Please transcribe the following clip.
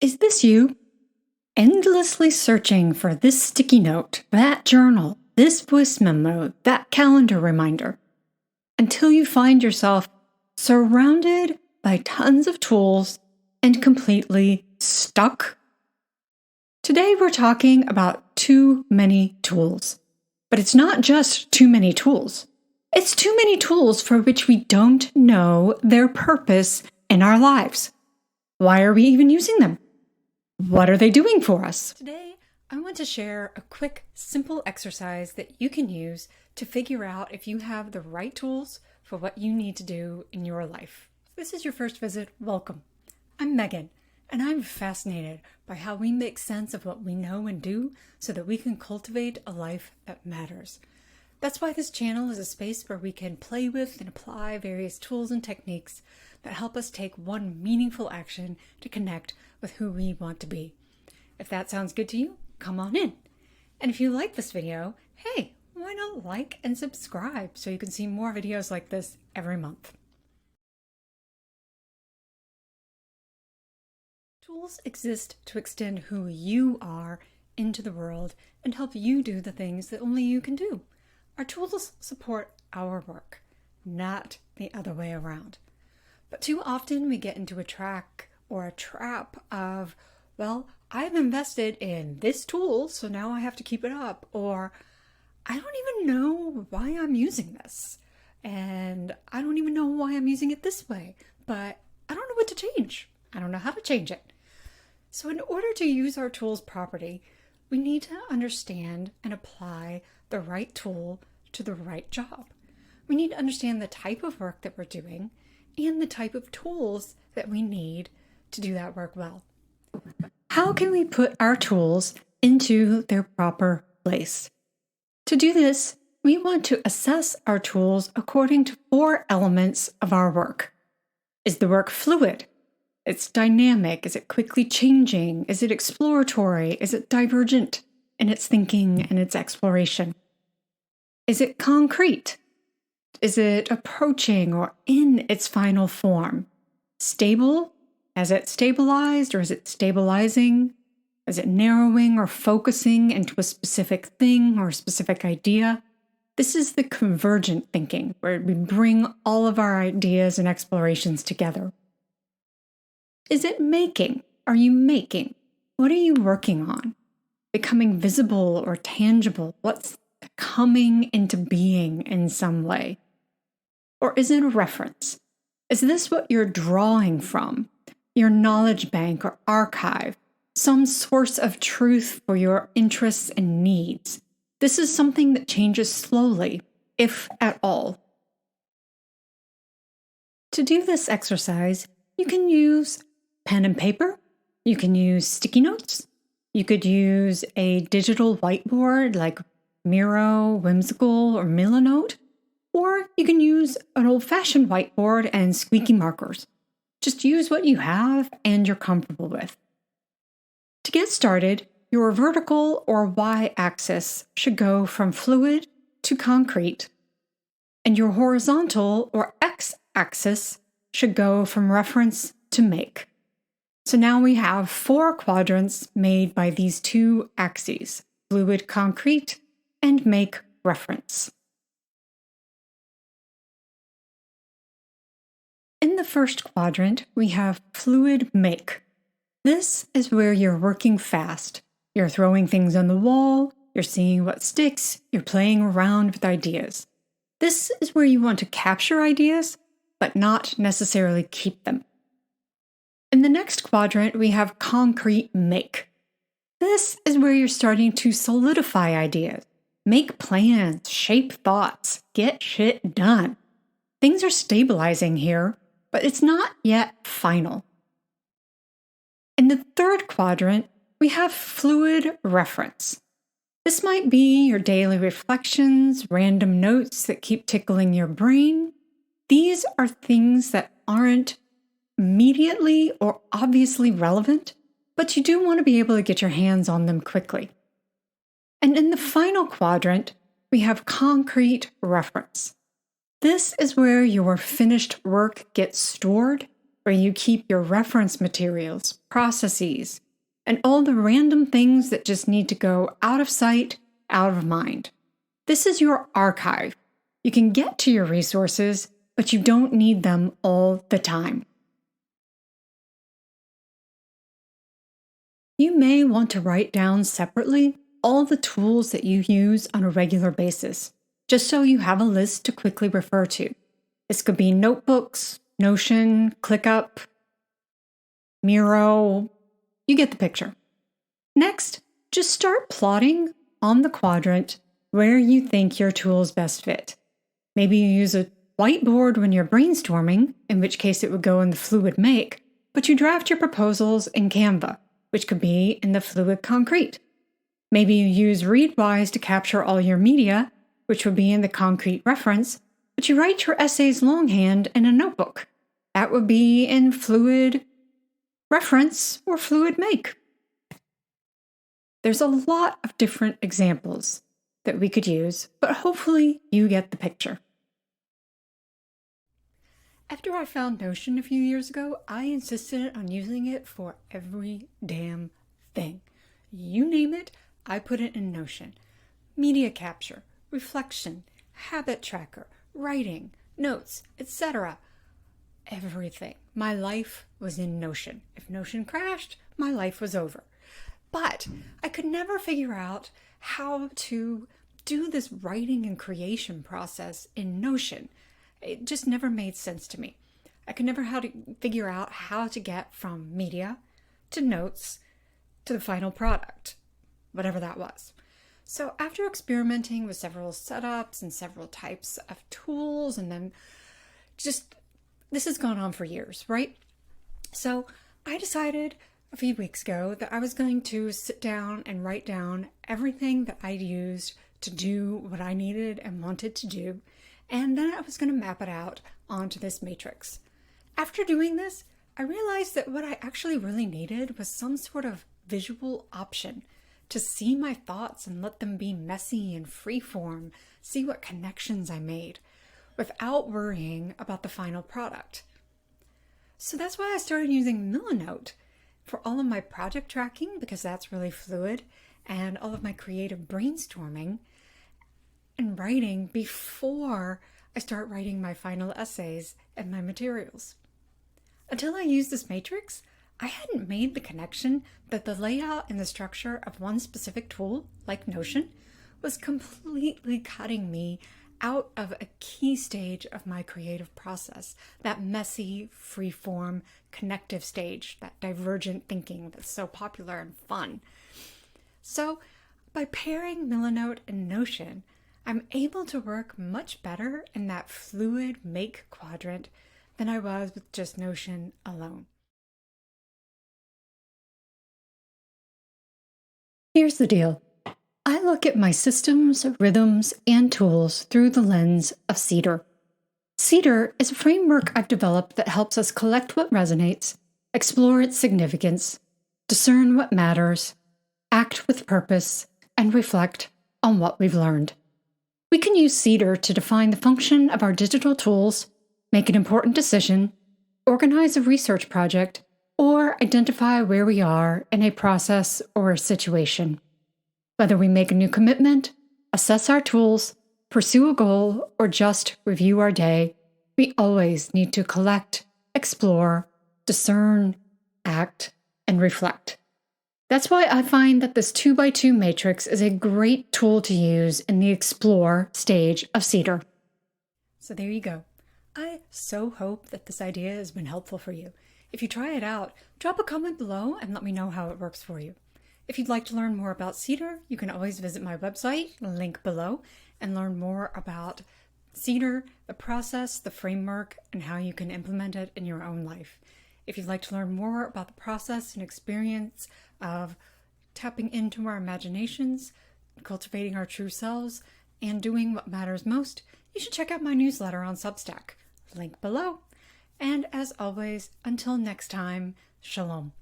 Is this you? Endlessly searching for this sticky note, that journal, this voice memo, that calendar reminder, until you find yourself surrounded by tons of tools and completely stuck? Today we're talking about too many tools. But it's not just too many tools. It's too many tools for which we don't know their purpose in our lives. Why are we even using them? What are they doing for us? Today, I want to share a quick, simple exercise that you can use to figure out if you have the right tools for what you need to do in your life. If this is your first visit, welcome. I'm Megan, and I'm fascinated by how we make sense of what we know and do so that we can cultivate a life that matters. That's why this channel is a space where we can play with and apply various tools and techniques that help us take one meaningful action to connect with who we want to be. If that sounds good to you, come on in. And if you like this video, hey, why not like and subscribe so you can see more videos like this every month. Tools exist to extend who you are into the world and help you do the things that only you can do. Our tools support our work, not the other way around. But too often we get into a trap of, well, I've invested in this tool, so now I have to keep it up. Or I don't even know why I'm using this. And I don't even know why I'm using it this way. But I don't know what to change. I don't know how to change it. So in order to use our tools properly, we need to understand and apply the right tool to the right job. We need to understand the type of work that we're doing and the type of tools that we need to do that work well. How can we put our tools into their proper place? To do this, we want to assess our tools according to 4 elements of our work. Is the work fluid? It's dynamic. Is it quickly changing? Is it exploratory? Is it divergent in its thinking and its exploration? Is it concrete? Is it approaching or in its final form? Stable? Has it stabilized or is it stabilizing? Is it narrowing or focusing into a specific thing or a specific idea? This is the convergent thinking, where we bring all of our ideas and explorations together. Is it making? Are you making? What are you working on? Becoming visible or tangible? What's coming into being in some way? Or is it a reference? Is this what you're drawing from? Your knowledge bank or archive? Some source of truth for your interests and needs? This is something that changes slowly, if at all. To do this exercise, you can use pen and paper. You can use sticky notes. You could use a digital whiteboard like Miro, Whimsical, or Milanote. Or you can use an old-fashioned whiteboard and squeaky markers. Just use what you have and you're comfortable with. To get started, your vertical or y-axis should go from fluid to concrete, and your horizontal or x-axis should go from reference to make. So now we have 4 quadrants made by these 2 axes, fluid concrete and make reference. In the first quadrant, we have fluid make. This is where you're working fast. You're throwing things on the wall, you're seeing what sticks, you're playing around with ideas. This is where you want to capture ideas, but not necessarily keep them. In the next quadrant, we have concrete make. This is where you're starting to solidify ideas, make plans, shape thoughts, get shit done. Things are stabilizing here, but it's not yet final. In the third quadrant, we have fluid reference. This might be your daily reflections, random notes that keep tickling your brain. These are things that aren't immediately or obviously relevant, but you do want to be able to get your hands on them quickly. And in the final quadrant, we have concrete reference. This is where your finished work gets stored, where you keep your reference materials, processes, and all the random things that just need to go out of sight, out of mind. This is your archive. You can get to your resources, but you don't need them all the time. You may want to write down separately all the tools that you use on a regular basis, just so you have a list to quickly refer to. This could be notebooks, Notion, ClickUp, Miro. You get the picture. Next, just start plotting on the quadrant where you think your tools best fit. Maybe you use a whiteboard when you're brainstorming, in which case it would go in the fluid make, but you draft your proposals in Canva, which could be in the fluid concrete. Maybe you use Readwise to capture all your media, which would be in the concrete reference, but you write your essays longhand in a notebook. That would be in fluid reference or fluid make. There's a lot of different examples that we could use, but hopefully you get the picture. After I found Notion a few years ago, I insisted on using it for every damn thing. You name it, I put it in Notion. Media capture, reflection, habit tracker, writing, notes, etc. Everything. My life was in Notion. If Notion crashed, my life was over. But I could never figure out how to do this writing and creation process in Notion. It just never made sense to me. I could never figure out how to get from media to notes to the final product, whatever that was. So after experimenting with several setups and several types of tools, and then this has gone on for years, right? So I decided a few weeks ago that I was going to sit down and write down everything that I'd used to do what I needed and wanted to do, and then I was going to map it out onto this matrix. After doing this, I realized that what I actually really needed was some sort of visual option to see my thoughts and let them be messy and freeform, see what connections I made, without worrying about the final product. So that's why I started using Milanote for all of my project tracking, because that's really fluid, and all of my creative brainstorming and writing before I start writing my final essays and my materials. Until I used this matrix, I hadn't made the connection that the layout and the structure of one specific tool, like Notion, was completely cutting me out of a key stage of my creative process, that messy, free-form, connective stage, that divergent thinking that's so popular and fun. So, by pairing Milanote and Notion, I'm able to work much better in that fluid make quadrant than I was with just Notion alone. Here's the deal. I look at my systems, rhythms, and tools through the lens of CEDAR. CEDAR is a framework I've developed that helps us collect what resonates, explore its significance, discern what matters, act with purpose, and reflect on what we've learned. We can use CEDAR to define the function of our digital tools, make an important decision, organize a research project, or identify where we are in a process or a situation. Whether we make a new commitment, assess our tools, pursue a goal, or just review our day, we always need to collect, explore, discern, act, and reflect. That's why I find that this 2x2 matrix is a great tool to use in the explore stage of CEDAR. So there you go. I so hope that this idea has been helpful for you. If you try it out, drop a comment below and let me know how it works for you. If you'd like to learn more about CEDAR, you can always visit my website, link below, and learn more about CEDAR, the process, the framework, and how you can implement it in your own life. If you'd like to learn more about the process and experience of tapping into our imaginations, cultivating our true selves, and doing what matters most, you should check out my newsletter on Substack. Link below. And as always, until next time, shalom.